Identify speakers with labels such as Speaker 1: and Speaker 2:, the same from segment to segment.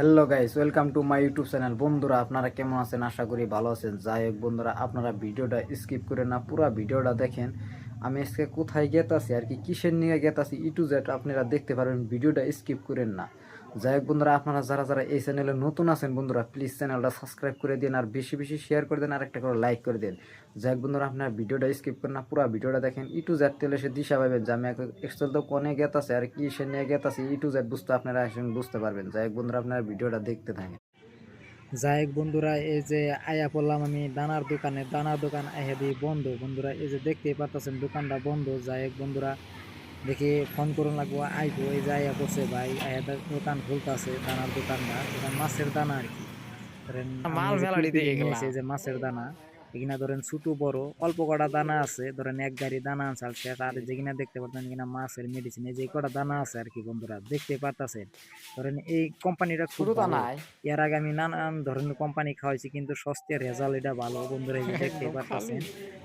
Speaker 1: Hello guys, welcome to my YouTube channel. বন্ধুরা, আপনারা কেমন আছেন? আশা করি ভালো আছেন। যাই হোক বন্ধুরা, আপনারা ভিডিওটা স্কিপ করে না পুরো ভিডিওটা দেখেন। আমি আজকে কোথায় গেতাছি আর কি কিসের নিয়ে গেতাছি টু জেড আপনারা দেখতে পারবেন, ভিডিওটা স্কিপ করেন না। যাই হোক বন্ধুরা, আপনারা যারা যারা এই চ্যানেলে নতুন আছেন বন্ধুরা, প্লিজ চ্যানেলটা সাবস্ক্রাইব করে দিন আর বেশি বেশি শেয়ার করে দেন আর একটা করে লাইক করে দেন। যাই হোক বন্ধুরা, আপনারা ভিডিওটা স্কিপ করেন না, পুরো ভিডিওটা দেখেন। টু জেড তেলে সে দিশা পাবেন যে আমি এক্সেল তো কোনে গেতাছে আর কি সে নিয়ে গেতাছি টু জেড বুঝতে আপনারা একসঙ্গে বুঝতে পারবেন। যাই হোক বন্ধুরা, আপনারা ভিডিওটা দেখতে থাকেন। যাই হোক বন্ধুরা, এই যে আয়া পড়লাম আমি দানার দোকানে। দানার দোকান আয়া দিয়ে বন্ধ বন্ধুরা, এই যে দেখতেই পারতেছেন দোকানটা বন্ধ। যাই হোক বন্ধুরা, দেখি ফোন করুন লাগবো আইবো। এই যে আয়া করছে ভাই, আয়া দোকান খুলতেছে দানার দোকানটা। এটা মাছের দানা আর কি। ধরেন আমি
Speaker 2: মাল
Speaker 1: এই যে
Speaker 2: মেলাডি
Speaker 1: পিলপিলি
Speaker 2: দেখে
Speaker 1: নিয়ে এসে
Speaker 2: গেলাম।
Speaker 1: এই যে মাছের দানা, এখানে ধরেন ছোট বড় অল্প কটা দানা আছে। ধরেন এক গাড়ি দানা আনসাল শেষ। আর যেখানে দেখতে পারতেন কিনা মাছের মেডিসিন, এই যে কটা দানা আছে আর কি বন্ধুরা, দেখতে পারতেছেন। ধরেন এই কোম্পানিটা খুব
Speaker 2: শুরু তা
Speaker 1: ভালো।
Speaker 2: নাই
Speaker 1: এর আগে আমি নানান ধরনের কোম্পানি খাওয়াইছি, কিন্তু সস্তার রেজাল্ট এটা ভালো বন্ধুরা। এই যে দেখতে
Speaker 2: একদম খালি।
Speaker 1: পারতেছেন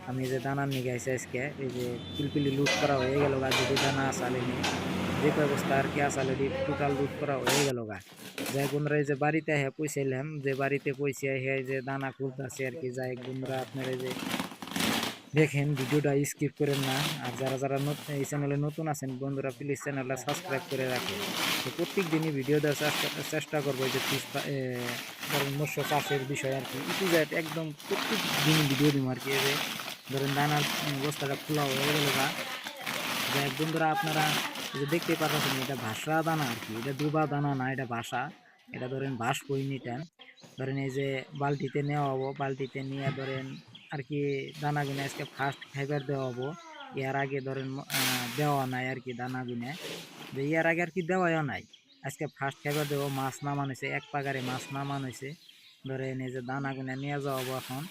Speaker 1: আমি এই যে দানা নিয়ে গেছি আজকে। এই যে পিলপিলি লুট করা হয়ে গেল গা, যদি দানা আসালে নিয়ে যে কয় বস্তা আর কি আসালে টোটাল লুট করা হয়ে গেল গা। যাই বন্ধুরা, এই যে বাড়িতে হ্যাঁ পয়সাইলাম, যে বাড়িতে পয়সা হ্যাঁ যে দানা খুলতেছে আর কি। যাই বন্ধুরা, আপনারা এই যে দেখেন ভিডিওটা স্কিপ করেন না। আর যারা যারা এই চ্যানেলে নতুন আছেন বন্ধুরা, প্লিজ চ্যানেলটা সাবস্ক্রাইব করে রাখেন। তো প্রত্যেক দিনই ভিডিও দেওয়ার চেষ্টা করবো। এই যে ফিস ধরেন মৎস্য চাষের বিষয় আর কি ইটু জেড একদম প্রত্যেক দিনই ভিডিও দিব আর কি। এই যে ধরেন দানার বস্তাটা খোলা হয়ে গেল গা। যাই বন্ধুরা, আপনারা এই যে দেখতে পাচ্ছেন এটা ভাসা দানা আর কি। এটা ডুবা দানা না, এটা ভাসা। এটা ধরেন ভাসবো এনি টাইম। ধরেন এই যে বালতিতে নেওয়া হবো, বালতিতে নিয়ে ধরেন আর কি দানা গুনে আজকে ফার্স্ট খাইবার দেওয়া হবো। এর আগে ধরেন দেওয়া নাই আর কি দানা গুনে, যে এর আগে আর কি দেওয়াও নাই। আজকে ফার্স্ট খাইবার দেবো। মাছ নামান হয়েছে, এক পাগারে মাছ নামান হয়েছে। ধরেন এই যে দানা গুনে নিয়ে যাওয়া হবো এখন।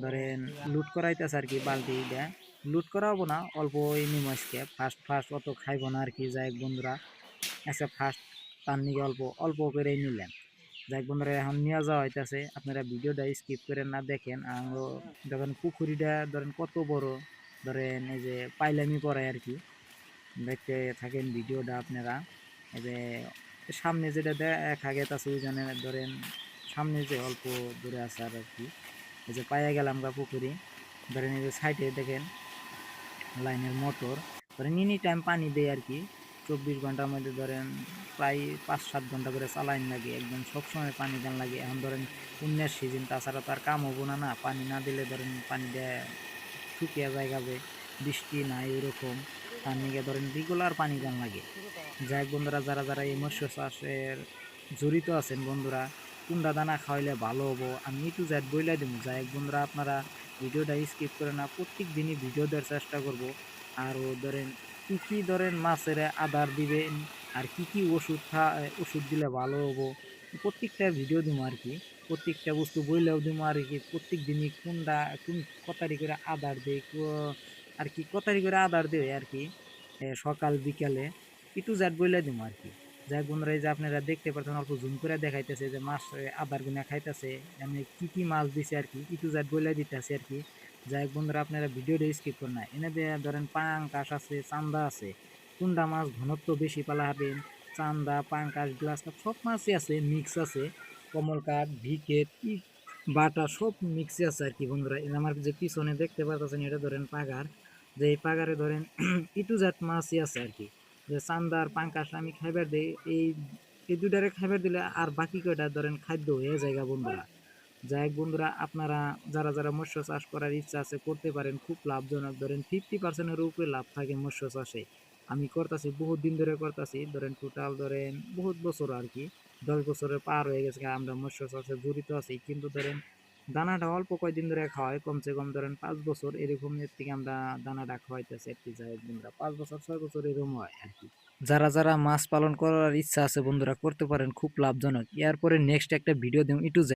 Speaker 1: ধরেন লুট করাইতেছে আর কি বালতি দেয়। লুট করা হবো না, অল্প নিমো আজকে ফার্স্ট ফার্স্ট অত খাইবো না আর কি। যাই বন্ধুরা, আজকে ফার্স্ট তার নিকে অল্প অল্প করে নিলেন। যাই বন্ধুরা, এখন নিয়ে যাওয়া হইতেছে। আপনারা ভিডিওটা স্কিপ করে না দেখেন। আর যখন পুকুরিটা ধরেন কত বড়, ধরেন এই যে পাইলামি পড়ে আর কি, দেখতে থাকেন ভিডিওটা আপনারা। এই যে সামনে যেটা দেখা গেছে ওই জন্য ধরেন সামনে যে অল্প দূরে আছে আর কি। এই যে পাইয়া গেলাম গা পুকুরি। ধরেন এই যে সাইডে দেখেন লাইনের মোটর। ধরেন এনি টাইম পানি দেয় আর কি। 24 ঘন্টার মধ্যে ধরেন প্রায় 5-7 ঘন্টা করে চালাইন লাগে, একদম সবসময় পানি দেন লাগে। এখন ধরেন উন্নের সিজন, তাছাড়া তার কাম হবো না। না পানি না দিলে ধরেন পানি দেয় শুকিয়ে যায় যাবে, বৃষ্টি নাই ওরকম। তার নিকে ধরেন রেগুলার পানি দেন লাগে। যাই হোক বন্ধুরা, যারা যারা এই মৎস্য চাষের জড়িত আছেন বন্ধুরা, কোনটা দানা খাওয়াইলে ভালো হবো আমি টু জেড বইলা দিব। যাই হোক বন্ধুরা, আপনারা ভিডিওটা স্কিপ করে না, প্রত্যেক দিনই ভিডিও দেওয়ার চেষ্টা করব। আর ধরেন কি কি ধরেন মাছের আদার দিবেন, আর কি কি ওষুধ দিলে ভালো হবো, প্রত্যেকটা ভিডিও দিব আর কি। প্রত্যেকটা বস্তু বইলেও দিব আর কি। প্রত্যেক দিনই কোনটা কোন কতারি করে আদার দেয় আর কি, কতারি করে আদার দেয় আর কি। সকাল বিকালে টু জেড বইলে দিব আর কি। যাই বন্ধুরা, এই যে আপনারা দেখতে পাচ্ছেন অল্প জুম করে দেখাইতেছে যে মাছ আদার গুনা খাইতেছে। আমি কি কি মাছ দিছে আর কি টু জেড বইলে দিতেছে আর কি। যাই হোক বন্ধুরা, আপনারা ভিডিওটা স্কিপ করেন না। এনে ধরেন পাঙ্কাশ আছে, চান্দা আছে। কোনটা মাছ ঘনত্ব বেশি পালা হবেন, চান্দা পাঙ্কাশ গ্লাস কাপ সব মাছই আছে, মিক্স আছে। কমল কাপ ভিকেট বাটা সব মিক্সই আছে আর কি বন্ধুরা। আমার যে পিছনে দেখতে পাচ্ছেন এটা ধরেন পাগার। যে এই পাগারে ধরেন টু জেড মাছই আছে আর কি। যে চান্দার পাঙ্কাশ আমি খাইবার দিই, এই দুটারে খাইবার দিলে আর বাকি কয়টা ধরেন খাদ্য হয়ে যায় বন্ধুরা। যাই হোক বন্ধুরা, আপনারা যারা যারা মৎস্য চাষ করার ইচ্ছা আছে করতে পারেন, খুব লাভজনক। ধরেন 50%-এর উপরে লাভ থাকে মৎস্য চাষে। আমি করতেছি, বহুত দিন ধরে করতেছি। ধরেন টোটাল ধরেন বহুত বছর আর কি, 10 বছরের পার হয়ে গেছে আমরা মৎস্য চাষে জড়িত আছি। কিন্তু ধরেন দানাটা অল্প কয়দিন ধরে খাওয়াই, কমসে কম ধরেন 5 বছর এরকম থেকে আমরা দানাটা খাওয়াইতেছি আর কি। যাই হোক বন্ধুরা, 5 বছর 6 বছর এরকম হয় আর কি। যারা যারা মাছ পালন করার ইচ্ছা আছে বন্ধুরা করতে পারেন, খুব লাভজনক। এরপরে নেক্সট একটা ভিডিও দেব ইটু